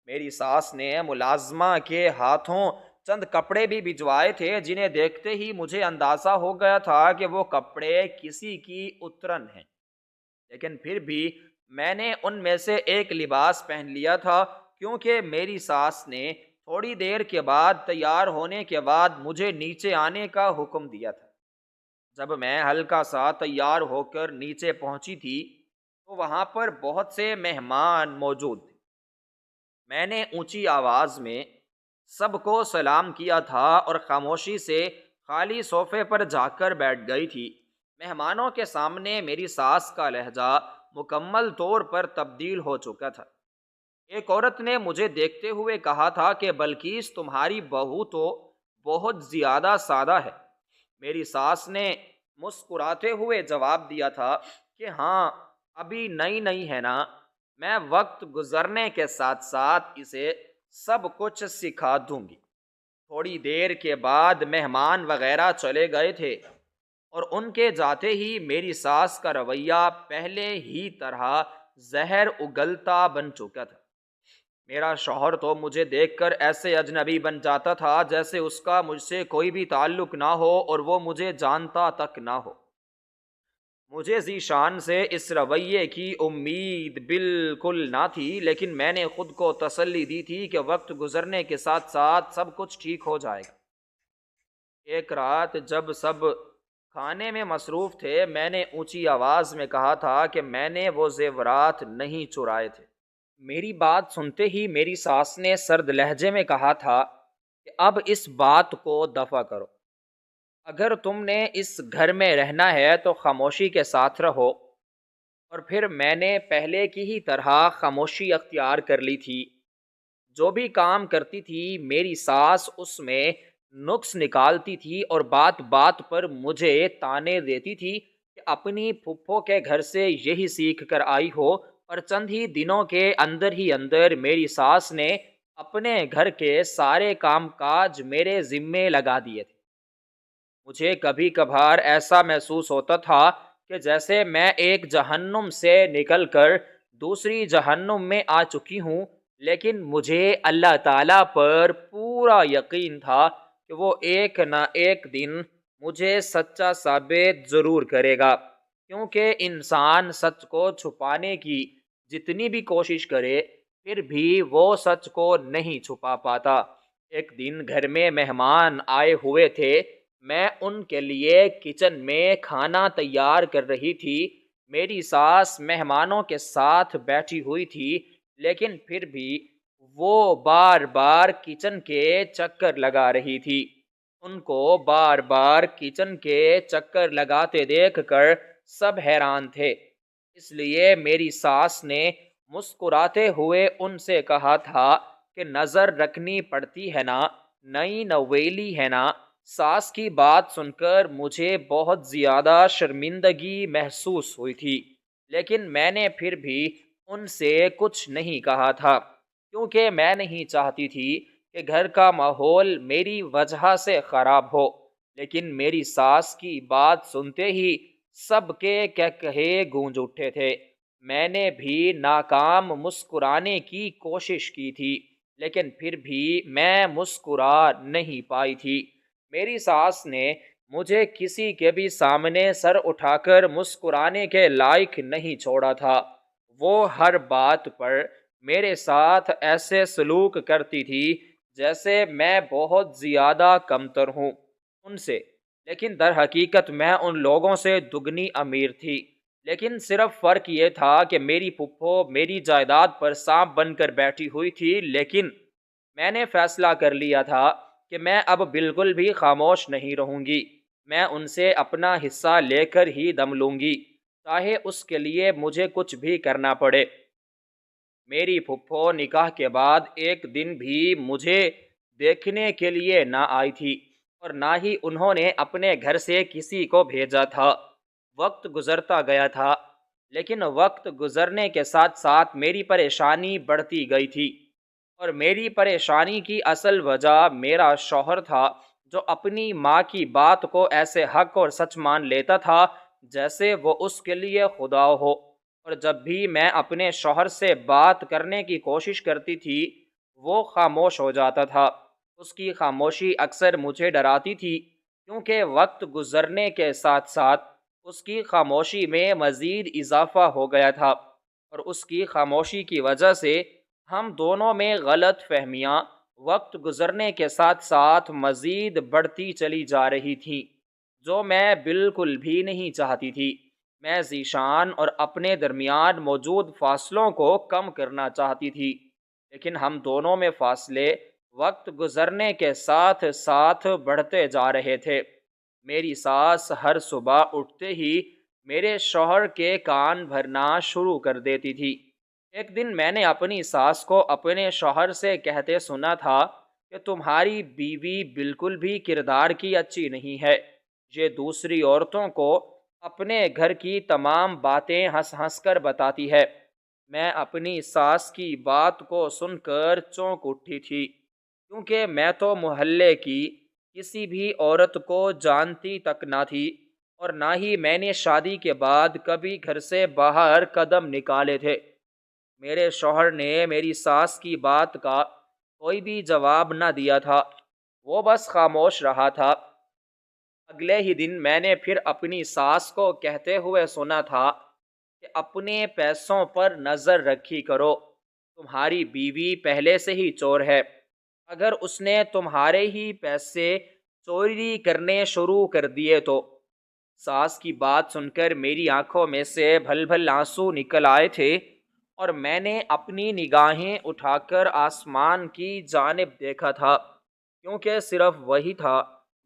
میری ساس نے ملازمہ کے ہاتھوں چند کپڑے بھی بھجوائے تھے، جنہیں دیکھتے ہی مجھے اندازہ ہو گیا تھا کہ وہ کپڑے کسی کی اترن ہیں، لیکن پھر بھی میں نے ان میں سے ایک لباس پہن لیا تھا، کیونکہ میری ساس نے تھوڑی دیر کے بعد تیار ہونے کے بعد مجھے نیچے آنے کا حکم دیا تھا۔ جب میں ہلکا سا تیار ہو کر نیچے پہنچی تھی تو وہاں پر بہت سے مہمان موجود تھے۔ میں نے اونچی آواز میں سب کو سلام کیا تھا اور خاموشی سے خالی صوفے پر جا کر بیٹھ گئی تھی۔ مہمانوں کے سامنے میری ساس کا لہجہ مکمل طور پر تبدیل ہو چکا تھا۔ ایک عورت نے مجھے دیکھتے ہوئے کہا تھا کہ بلقیس تمہاری بہو تو بہت زیادہ سادہ ہے۔ میری ساس نے مسکراتے ہوئے جواب دیا تھا کہ ہاں، ابھی نئی نئی ہے نا، میں وقت گزرنے کے ساتھ ساتھ اسے سب کچھ سکھا دوں گی۔ تھوڑی دیر کے بعد مہمان وغیرہ چلے گئے تھے اور ان کے جاتے ہی میری ساس کا رویہ پہلے ہی طرح زہر اگلتا بن چکا تھا۔ میرا شوہر تو مجھے دیکھ کر ایسے اجنبی بن جاتا تھا جیسے اس کا مجھ سے کوئی بھی تعلق نہ ہو اور وہ مجھے جانتا تک نہ ہو۔ مجھے ذیشان سے اس رویے کی امید بالکل نہ تھی، لیکن میں نے خود کو تسلی دی تھی کہ وقت گزرنے کے ساتھ ساتھ سب کچھ ٹھیک ہو جائے گا۔ ایک رات جب سب کھانے میں مصروف تھے، میں نے اونچی آواز میں کہا تھا کہ میں نے وہ زیورات نہیں چرائے تھے۔ میری بات سنتے ہی میری ساس نے سرد لہجے میں کہا تھا کہ اب اس بات کو دفع کرو۔ اگر تم نے اس گھر میں رہنا ہے تو خاموشی کے ساتھ رہو۔ اور پھر میں نے پہلے کی ہی طرح خاموشی اختیار کر لی تھی۔ جو بھی کام کرتی تھی میری ساس اس میں نقص نکالتی تھی اور بات بات پر مجھے تانے دیتی تھی کہ اپنی پھپھو کے گھر سے یہی سیکھ کر آئی ہو، اور چند ہی دنوں کے اندر ہی اندر میری ساس نے اپنے گھر کے سارے کام کاج میرے ذمے لگا دیے تھے۔ مجھے کبھی کبھار ایسا محسوس ہوتا تھا کہ جیسے میں ایک جہنم سے نکل کر دوسری جہنم میں آ چکی ہوں، لیکن مجھے اللہ تعالیٰ پر پورا یقین تھا کہ وہ ایک نہ ایک دن مجھے سچا ثابت ضرور کرے گا، کیونکہ انسان سچ کو چھپانے کی جتنی بھی کوشش کرے پھر بھی وہ سچ کو نہیں چھپا پاتا۔ ایک دن گھر میں مہمان آئے ہوئے تھے، میں ان کے لیے کچن میں کھانا تیار کر رہی تھی۔ میری ساس مہمانوں کے ساتھ بیٹھی ہوئی تھی، لیکن پھر بھی وہ بار بار کچن کے چکر لگا رہی تھی۔ ان کو بار بار کچن کے چکر لگاتے دیکھ کر سب حیران تھے۔ اس لیے میری ساس نے مسکراتے ہوئے ان سے کہا تھا کہ نظر رکھنی پڑتی ہے نا، نئی نویلی ہے نا۔ ساس کی بات سن کر مجھے بہت زیادہ شرمندگی محسوس ہوئی تھی، لیکن میں نے پھر بھی ان سے کچھ نہیں کہا تھا، کیونکہ میں نہیں چاہتی تھی کہ گھر کا ماحول میری وجہ سے خراب ہو۔ لیکن میری ساس کی بات سنتے ہی سب کے کہے گونج اٹھے تھے۔ میں نے بھی ناکام مسکرانے کی کوشش کی تھی، لیکن پھر بھی میں مسکرا نہیں پائی تھی۔ میری ساس نے مجھے کسی کے بھی سامنے سر اٹھا کر مسکرانے کے لائق نہیں چھوڑا تھا۔ وہ ہر بات پر میرے ساتھ ایسے سلوک کرتی تھی جیسے میں بہت زیادہ کمتر ہوں ان سے، لیکن در حقیقت میں ان لوگوں سے دگنی امیر تھی۔ لیکن صرف فرق یہ تھا کہ میری پھپھو میری جائیداد پر سانپ بن کر بیٹھی ہوئی تھی، لیکن میں نے فیصلہ کر لیا تھا کہ میں اب بالکل بھی خاموش نہیں رہوں گی۔ میں ان سے اپنا حصہ لے کر ہی دم لوں گی، چاہے اس کے لیے مجھے کچھ بھی کرنا پڑے۔ میری پھپھو نکاح کے بعد ایک دن بھی مجھے دیکھنے کے لیے نہ آئی تھی، اور نہ ہی انہوں نے اپنے گھر سے کسی کو بھیجا تھا۔ وقت گزرتا گیا تھا، لیکن وقت گزرنے کے ساتھ ساتھ میری پریشانی بڑھتی گئی تھی، اور میری پریشانی کی اصل وجہ میرا شوہر تھا، جو اپنی ماں کی بات کو ایسے حق اور سچ مان لیتا تھا جیسے وہ اس کے لیے خدا ہو۔ اور جب بھی میں اپنے شوہر سے بات کرنے کی کوشش کرتی تھی وہ خاموش ہو جاتا تھا۔ اس کی خاموشی اکثر مجھے ڈراتی تھی، کیونکہ وقت گزرنے کے ساتھ ساتھ اس کی خاموشی میں مزید اضافہ ہو گیا تھا، اور اس کی خاموشی کی وجہ سے ہم دونوں میں غلط فہمیاں وقت گزرنے کے ساتھ ساتھ مزید بڑھتی چلی جا رہی تھیں، جو میں بالکل بھی نہیں چاہتی تھی۔ میں ذیشان اور اپنے درمیان موجود فاصلوں کو کم کرنا چاہتی تھی، لیکن ہم دونوں میں فاصلے وقت گزرنے کے ساتھ ساتھ بڑھتے جا رہے تھے۔ میری ساس ہر صبح اٹھتے ہی میرے شوہر کے کان بھرنا شروع کر دیتی تھی۔ ایک دن میں نے اپنی ساس کو اپنے شوہر سے کہتے سنا تھا کہ تمہاری بیوی بالکل بھی کردار کی اچھی نہیں ہے، یہ دوسری عورتوں کو اپنے گھر کی تمام باتیں ہنس ہنس کر بتاتی ہے۔ میں اپنی ساس کی بات کو سن کر چونک اٹھی تھی، کیونکہ میں تو محلے کی کسی بھی عورت کو جانتی تک نہ تھی، اور نہ ہی میں نے شادی کے بعد کبھی گھر سے باہر قدم نکالے تھے۔ میرے شوہر نے میری ساس کی بات کا کوئی بھی جواب نہ دیا تھا، وہ بس خاموش رہا تھا۔ اگلے ہی دن میں نے پھر اپنی ساس کو کہتے ہوئے سنا تھا کہ اپنے پیسوں پر نظر رکھی کرو، تمہاری بیوی پہلے سے ہی چور ہے، اگر اس نے تمہارے ہی پیسے چوری کرنے شروع کر دیے تو۔ ساس کی بات سن کر میری آنکھوں میں سے بھل بھل آنسو نکل آئے تھے، اور میں نے اپنی نگاہیں اٹھا کر آسمان کی جانب دیکھا تھا، کیونکہ صرف وہی تھا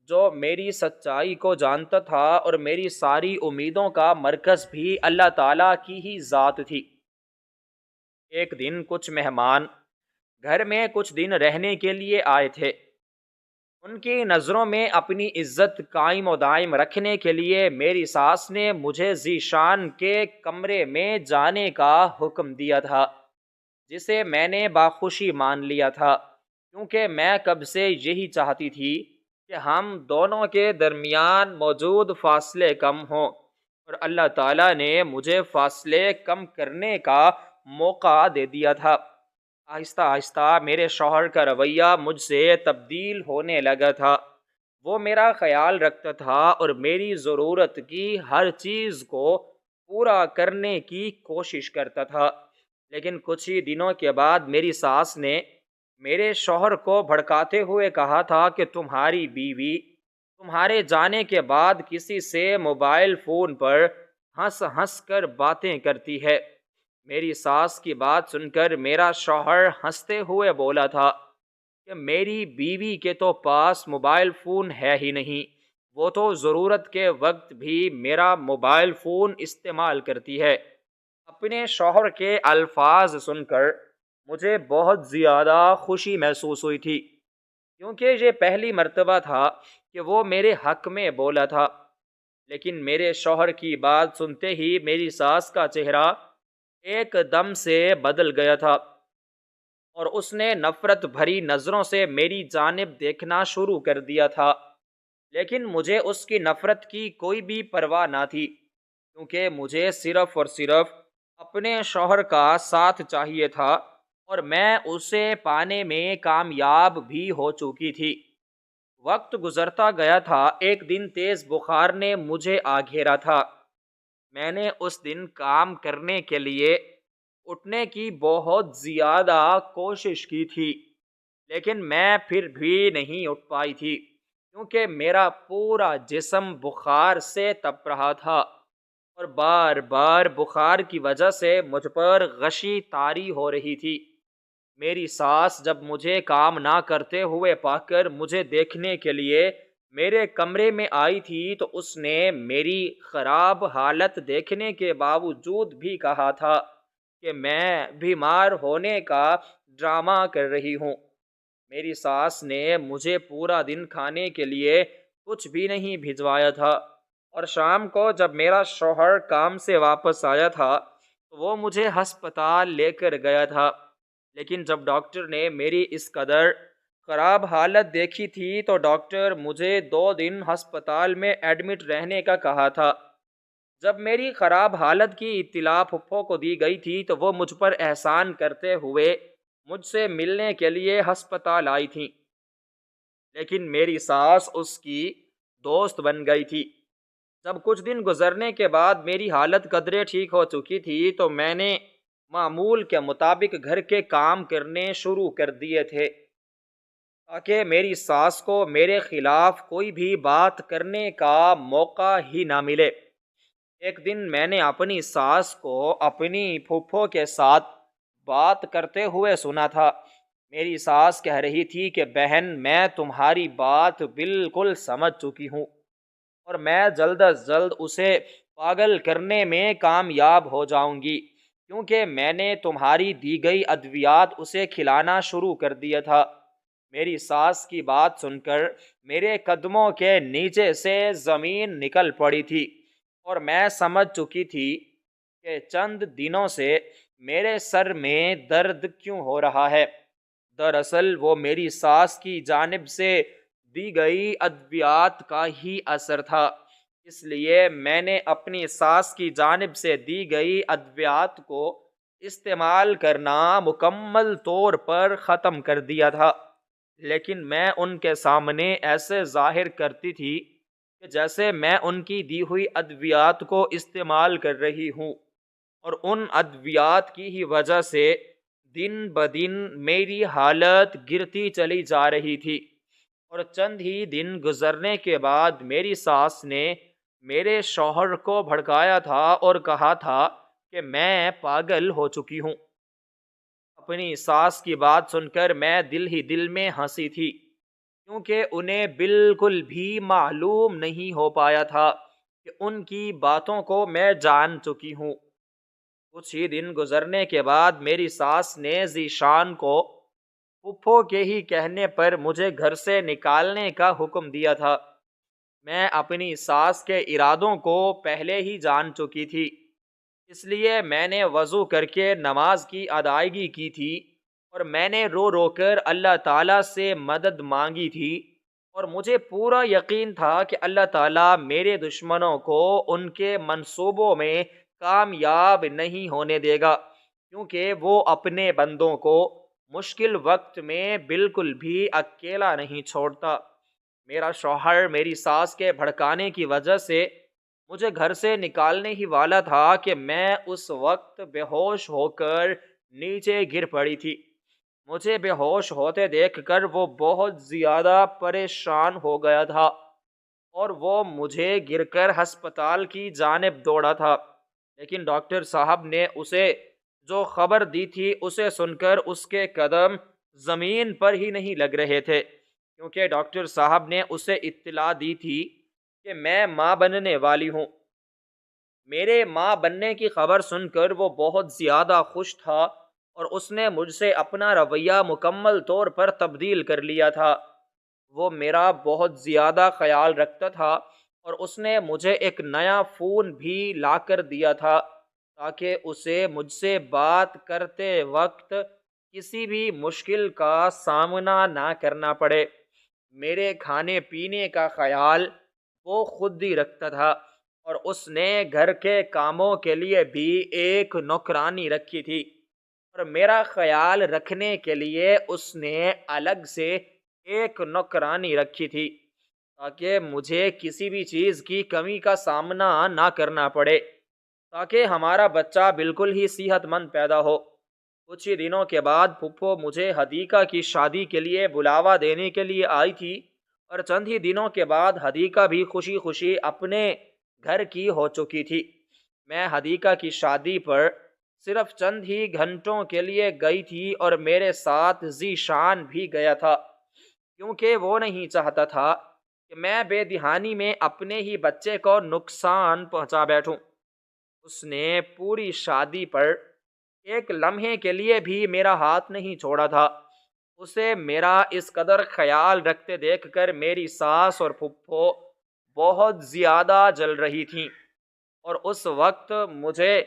جو میری سچائی کو جانتا تھا، اور میری ساری امیدوں کا مرکز بھی اللہ تعالیٰ کی ہی ذات تھی۔ ایک دن کچھ مہمان گھر میں کچھ دن رہنے کے لیے آئے تھے۔ ان کی نظروں میں اپنی عزت قائم و دائم رکھنے کے لیے میری ساس نے مجھے ذیشان کے کمرے میں جانے کا حکم دیا تھا، جسے میں نے باخوشی مان لیا تھا، کیونکہ میں کب سے یہی چاہتی تھی کہ ہم دونوں کے درمیان موجود فاصلے کم ہوں، اور اللہ تعالیٰ نے مجھے فاصلے کم کرنے کا موقع دے دیا تھا۔ آہستہ آہستہ میرے شوہر کا رویہ مجھ سے تبدیل ہونے لگا تھا۔ وہ میرا خیال رکھتا تھا اور میری ضرورت کی ہر چیز کو پورا کرنے کی کوشش کرتا تھا، لیکن کچھ ہی دنوں کے بعد میری ساس نے میرے شوہر کو بھڑکاتے ہوئے کہا تھا کہ تمہاری بیوی تمہارے جانے کے بعد کسی سے موبائل فون پر ہنس ہنس کر باتیں کرتی ہے۔ میری ساس کی بات سن کر میرا شوہر ہنستے ہوئے بولا تھا کہ میری بیوی کے تو پاس موبائل فون ہے ہی نہیں، وہ تو ضرورت کے وقت بھی میرا موبائل فون استعمال کرتی ہے۔ اپنے شوہر کے الفاظ سن کر مجھے بہت زیادہ خوشی محسوس ہوئی تھی، کیونکہ یہ پہلی مرتبہ تھا کہ وہ میرے حق میں بولا تھا۔ لیکن میرے شوہر کی بات سنتے ہی میری ساس کا چہرہ ایک دم سے بدل گیا تھا، اور اس نے نفرت بھری نظروں سے میری جانب دیکھنا شروع کر دیا تھا۔ لیکن مجھے اس کی نفرت کی کوئی بھی پرواہ نہ تھی، کیونکہ مجھے صرف اور صرف اپنے شوہر کا ساتھ چاہیے تھا، اور میں اسے پانے میں کامیاب بھی ہو چکی تھی۔ وقت گزرتا گیا تھا۔ ایک دن تیز بخار نے مجھے آ گھیرا تھا۔ میں نے اس دن کام کرنے کے لیے اٹھنے کی بہت زیادہ کوشش کی تھی، لیکن میں پھر بھی نہیں اٹھ پائی تھی، کیونکہ میرا پورا جسم بخار سے تپ رہا تھا، اور بار بار بخار کی وجہ سے مجھ پر غشی طاری ہو رہی تھی۔ میری ساس جب مجھے کام نہ کرتے ہوئے پا کر مجھے دیکھنے کے لیے میرے کمرے میں آئی تھی، تو اس نے میری خراب حالت دیکھنے کے باوجود بھی کہا تھا کہ میں بیمار ہونے کا ڈرامہ کر رہی ہوں۔ میری ساس نے مجھے پورا دن کھانے کے لیے کچھ بھی نہیں بھجوایا تھا، اور شام کو جب میرا شوہر کام سے واپس آیا تھا تو وہ مجھے ہسپتال لے کر گیا تھا۔ لیکن جب ڈاکٹر نے میری اس قدر خراب حالت دیکھی تھی تو ڈاکٹر مجھے 2 دن ہسپتال میں ایڈمٹ رہنے کا کہا تھا۔ جب میری خراب حالت کی اطلاع پھپھو کو دی گئی تھی تو وہ مجھ پر احسان کرتے ہوئے مجھ سے ملنے کے لیے ہسپتال آئی تھیں، لیکن میری ساس اس کی دوست بن گئی تھی۔ جب کچھ دن گزرنے کے بعد میری حالت قدرے ٹھیک ہو چکی تھی تو میں نے معمول کے مطابق گھر کے کام کرنے شروع کر دیے تھے، تاکہ میری ساس کو میرے خلاف کوئی بھی بات کرنے کا موقع ہی نہ ملے۔ ایک دن میں نے اپنی ساس کو اپنی پھوپھو کے ساتھ بات کرتے ہوئے سنا تھا۔ میری ساس کہہ رہی تھی کہ بہن، میں تمہاری بات بالکل سمجھ چکی ہوں، اور میں جلد از جلد اسے پاگل کرنے میں کامیاب ہو جاؤں گی، کیونکہ میں نے تمہاری دی گئی ادویات اسے کھلانا شروع کر دیا تھا۔ میری ساس کی بات سن کر میرے قدموں کے نیچے سے زمین نکل پڑی تھی، اور میں سمجھ چکی تھی کہ چند دنوں سے میرے سر میں درد کیوں ہو رہا ہے۔ دراصل وہ میری ساس کی جانب سے دی گئی ادویات کا ہی اثر تھا، اس لیے میں نے اپنی ساس کی جانب سے دی گئی ادویات کو استعمال کرنا مکمل طور پر ختم کر دیا تھا۔ لیکن میں ان کے سامنے ایسے ظاہر کرتی تھی کہ جیسے میں ان کی دی ہوئی ادویات کو استعمال کر رہی ہوں، اور ان ادویات کی ہی وجہ سے دن بدن میری حالت گرتی چلی جا رہی تھی، اور چند ہی دن گزرنے کے بعد میری ساس نے میرے شوہر کو بھڑکایا تھا اور کہا تھا کہ میں پاگل ہو چکی ہوں۔ اپنی ساس کی بات سن کر میں دل ہی دل میں ہنسی تھی، کیونکہ انہیں بالکل بھی معلوم نہیں ہو پایا تھا کہ ان کی باتوں کو میں جان چکی ہوں۔ کچھ ہی دن گزرنے کے بعد میری ساس نے ذیشان کو پھپھو کے ہی کہنے پر مجھے گھر سے نکالنے کا حکم دیا تھا۔ میں اپنی ساس کے ارادوں کو پہلے ہی جان چکی تھی، اس لیے میں نے وضو کر کے نماز کی ادائیگی کی تھی، اور میں نے رو رو کر اللہ تعالیٰ سے مدد مانگی تھی، اور مجھے پورا یقین تھا کہ اللہ تعالیٰ میرے دشمنوں کو ان کے منصوبوں میں کامیاب نہیں ہونے دے گا، کیونکہ وہ اپنے بندوں کو مشکل وقت میں بالکل بھی اکیلا نہیں چھوڑتا۔ میرا شوہر میری ساس کے بھڑکانے کی وجہ سے مجھے گھر سے نکالنے ہی والا تھا کہ میں اس وقت بے ہوش ہو کر نیچے گر پڑی تھی۔ مجھے بے ہوش ہوتے دیکھ کر وہ بہت زیادہ پریشان ہو گیا تھا، اور وہ مجھے گر کر ہسپتال کی جانب دوڑا تھا، لیکن ڈاکٹر صاحب نے اسے جو خبر دی تھی اسے سن کر اس کے قدم زمین پر ہی نہیں لگ رہے تھے، کیونکہ ڈاکٹر صاحب نے اسے اطلاع دی تھی کہ میں ماں بننے والی ہوں۔ میرے ماں بننے کی خبر سن کر وہ بہت زیادہ خوش تھا، اور اس نے مجھ سے اپنا رویہ مکمل طور پر تبدیل کر لیا تھا۔ وہ میرا بہت زیادہ خیال رکھتا تھا، اور اس نے مجھے ایک نیا فون بھی لا کر دیا تھا تاکہ اسے مجھ سے بات کرتے وقت کسی بھی مشکل کا سامنا نہ کرنا پڑے۔ میرے کھانے پینے کا خیال وہ خود ہی رکھتا تھا، اور اس نے گھر کے کاموں کے لیے بھی ایک نوکرانی رکھی تھی، اور میرا خیال رکھنے کے لیے اس نے الگ سے ایک نوکرانی رکھی تھی تاکہ مجھے کسی بھی چیز کی کمی کا سامنا نہ کرنا پڑے، تاکہ ہمارا بچہ بالکل ہی صحت مند پیدا ہو۔ کچھ ہی دنوں کے بعد پھپھو مجھے حدیقہ کی شادی کے لیے بلاوا دینے کے لیے آئی تھی، اور چند ہی دنوں کے بعد حدیقہ بھی خوشی خوشی اپنے گھر کی ہو چکی تھی۔ میں حدیقہ کی شادی پر صرف چند ہی گھنٹوں کے لیے گئی تھی، اور میرے ساتھ ذیشان بھی گیا تھا، کیونکہ وہ نہیں چاہتا تھا کہ میں بے دہانی میں اپنے ہی بچے کو نقصان پہنچا بیٹھوں۔ اس نے پوری شادی پر ایک لمحے کے لیے بھی میرا ہاتھ نہیں چھوڑا تھا۔ اسے میرا اس قدر خیال رکھتے دیکھ کر میری ساس اور پھپھو بہت زیادہ جل رہی تھیں، اور اس وقت مجھے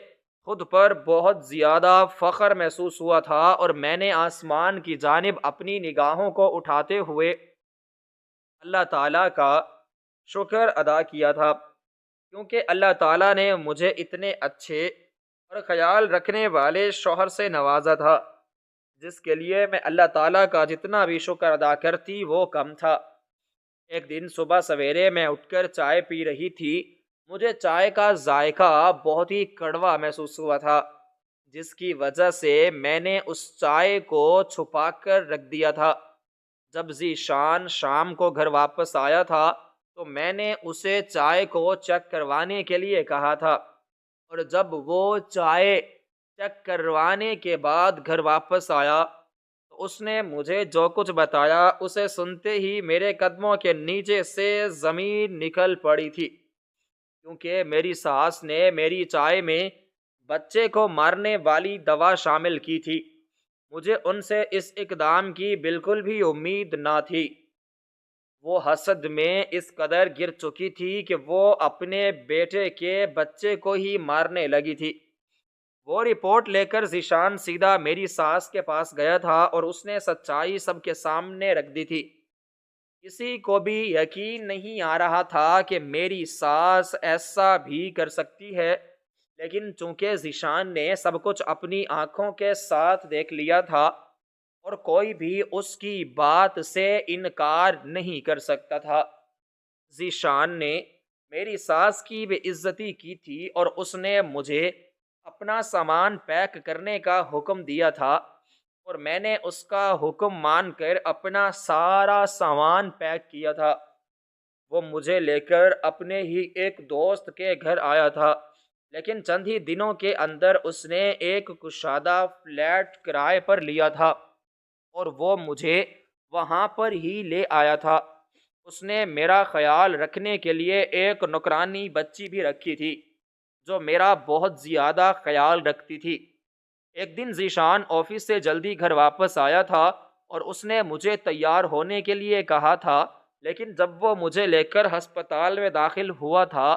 خود پر بہت زیادہ فخر محسوس ہوا تھا، اور میں نے آسمان کی جانب اپنی نگاہوں کو اٹھاتے ہوئے اللہ تعالیٰ کا شکر ادا کیا تھا، کیونکہ اللہ تعالیٰ نے مجھے اتنے اچھے اور خیال رکھنے والے شوہر سے نوازا تھا، جس کے لیے میں اللہ تعالیٰ کا جتنا بھی شکر ادا کرتی وہ کم تھا۔ ایک دن صبح سویرے میں اٹھ کر چائے پی رہی تھی، مجھے چائے کا ذائقہ بہت ہی کڑوا محسوس ہوا تھا، جس کی وجہ سے میں نے اس چائے کو چھپا کر رکھ دیا تھا۔ جب ذیشان شام کو گھر واپس آیا تھا تو میں نے اسے چائے کو چیک کروانے کے لیے کہا تھا، اور جب وہ چائے چیک کروانے کے بعد گھر واپس آیا تو اس نے مجھے جو کچھ بتایا اسے سنتے ہی میرے قدموں کے نیچے سے زمین نکل پڑی تھی، کیونکہ میری ساس نے میری چائے میں بچے کو مارنے والی دوا شامل کی تھی۔ مجھے ان سے اس اقدام کی بالکل بھی امید نہ تھی۔ وہ حسد میں اس قدر گر چکی تھی کہ وہ اپنے بیٹے کے بچے کو ہی مارنے لگی تھی۔ وہ رپورٹ لے کر ذیشان سیدھا میری ساس کے پاس گیا تھا، اور اس نے سچائی سب کے سامنے رکھ دی تھی۔ کسی کو بھی یقین نہیں آ رہا تھا کہ میری ساس ایسا بھی کر سکتی ہے، لیکن چونکہ ذیشان نے سب کچھ اپنی آنکھوں کے ساتھ دیکھ لیا تھا، اور کوئی بھی اس کی بات سے انکار نہیں کر سکتا تھا۔ ذیشان نے میری ساس کی بے عزتی کی تھی، اور اس نے مجھے اپنا سامان پیک کرنے کا حکم دیا تھا، اور میں نے اس کا حکم مان کر اپنا سارا سامان پیک کیا تھا۔ وہ مجھے لے کر اپنے ہی ایک دوست کے گھر آیا تھا، لیکن چند ہی دنوں کے اندر اس نے ایک کشادہ فلیٹ کرائے پر لیا تھا، اور وہ مجھے وہاں پر ہی لے آیا تھا۔ اس نے میرا خیال رکھنے کے لیے ایک نوکرانی بچی بھی رکھی تھی جو میرا بہت زیادہ خیال رکھتی تھی۔ ایک دن ذیشان آفس سے جلدی گھر واپس آیا تھا اور اس نے مجھے تیار ہونے کے لیے کہا تھا، لیکن جب وہ مجھے لے کر ہسپتال میں داخل ہوا تھا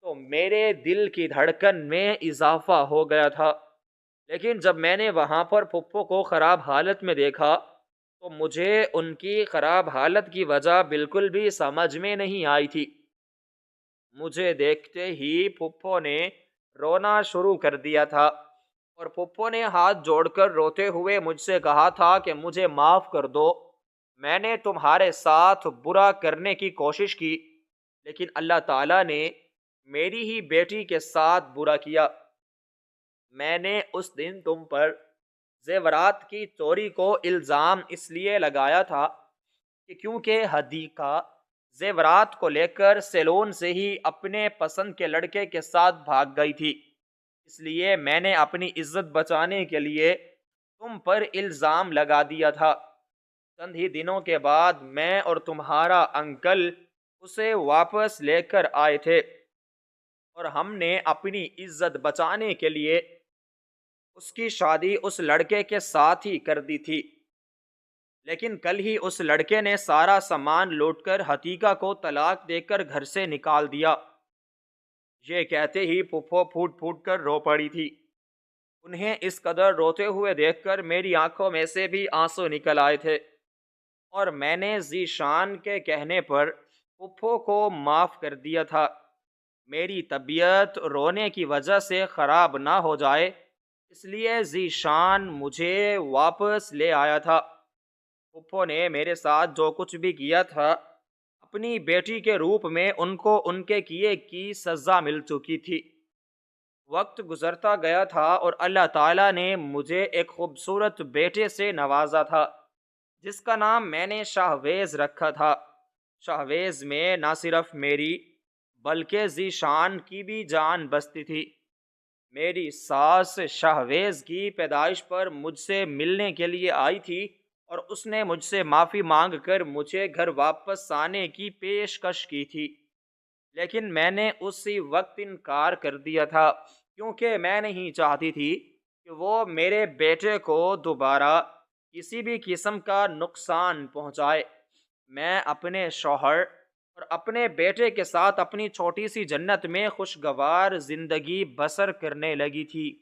تو میرے دل کی دھڑکن میں اضافہ ہو گیا تھا۔ لیکن جب میں نے وہاں پر پھپھو کو خراب حالت میں دیکھا تو مجھے ان کی خراب حالت کی وجہ بالکل بھی سمجھ میں نہیں آئی تھی۔ مجھے دیکھتے ہی پھپھو نے رونا شروع کر دیا تھا اور پھپھو نے ہاتھ جوڑ کر روتے ہوئے مجھ سے کہا تھا کہ مجھے معاف کر دو، میں نے تمہارے ساتھ برا کرنے کی کوشش کی، لیکن اللہ تعالیٰ نے میری ہی بیٹی کے ساتھ برا کیا۔ میں نے اس دن تم پر زیورات کی چوری کو الزام اس لیے لگایا تھا کہ کیونکہ حدیقہ زیورات کو لے کر سیلون سے ہی اپنے پسند کے لڑکے کے ساتھ بھاگ گئی تھی، اس لیے میں نے اپنی عزت بچانے کے لیے تم پر الزام لگا دیا تھا۔ چند ہی دنوں کے بعد میں اور تمہارا انکل اسے واپس لے کر آئے تھے اور ہم نے اپنی عزت بچانے کے لیے اس کی شادی اس لڑکے کے ساتھ ہی کر دی تھی، لیکن کل ہی اس لڑکے نے سارا سامان لوٹ کر حتیقہ کو طلاق دے کر گھر سے نکال دیا۔ یہ کہتے ہی پھپھو پھوٹ پھوٹ کر رو پڑی تھی۔ انہیں اس قدر روتے ہوئے دیکھ کر میری آنکھوں میں سے بھی آنسو نکل آئے تھے اور میں نے ذیشان کے کہنے پر پھپھو کو معاف کر دیا تھا۔ میری طبیعت رونے کی وجہ سے خراب نہ ہو جائے اس لیے ذیشان مجھے واپس لے آیا تھا۔ پھپھو نے میرے ساتھ جو کچھ بھی کیا تھا اپنی بیٹی کے روپ میں ان کو ان کے کیے کی سزا مل چکی تھی۔ وقت گزرتا گیا تھا اور اللہ تعالیٰ نے مجھے ایک خوبصورت بیٹے سے نوازا تھا جس کا نام میں نے شاہویز رکھا تھا۔ شاہویز میں نہ صرف میری بلکہ ذیشان کی بھی جان بستی تھی۔ میری ساس شاہویز کی پیدائش پر مجھ سے ملنے کے لیے آئی تھی اور اس نے مجھ سے معافی مانگ کر مجھے گھر واپس آنے کی پیشکش کی تھی، لیکن میں نے اسی وقت انکار کر دیا تھا کیونکہ میں نہیں چاہتی تھی کہ وہ میرے بیٹے کو دوبارہ کسی بھی قسم کا نقصان پہنچائے۔ میں اپنے شوہر اور اپنے بیٹے کے ساتھ اپنی چھوٹی سی جنت میں خوشگوار زندگی بسر کرنے لگی تھی۔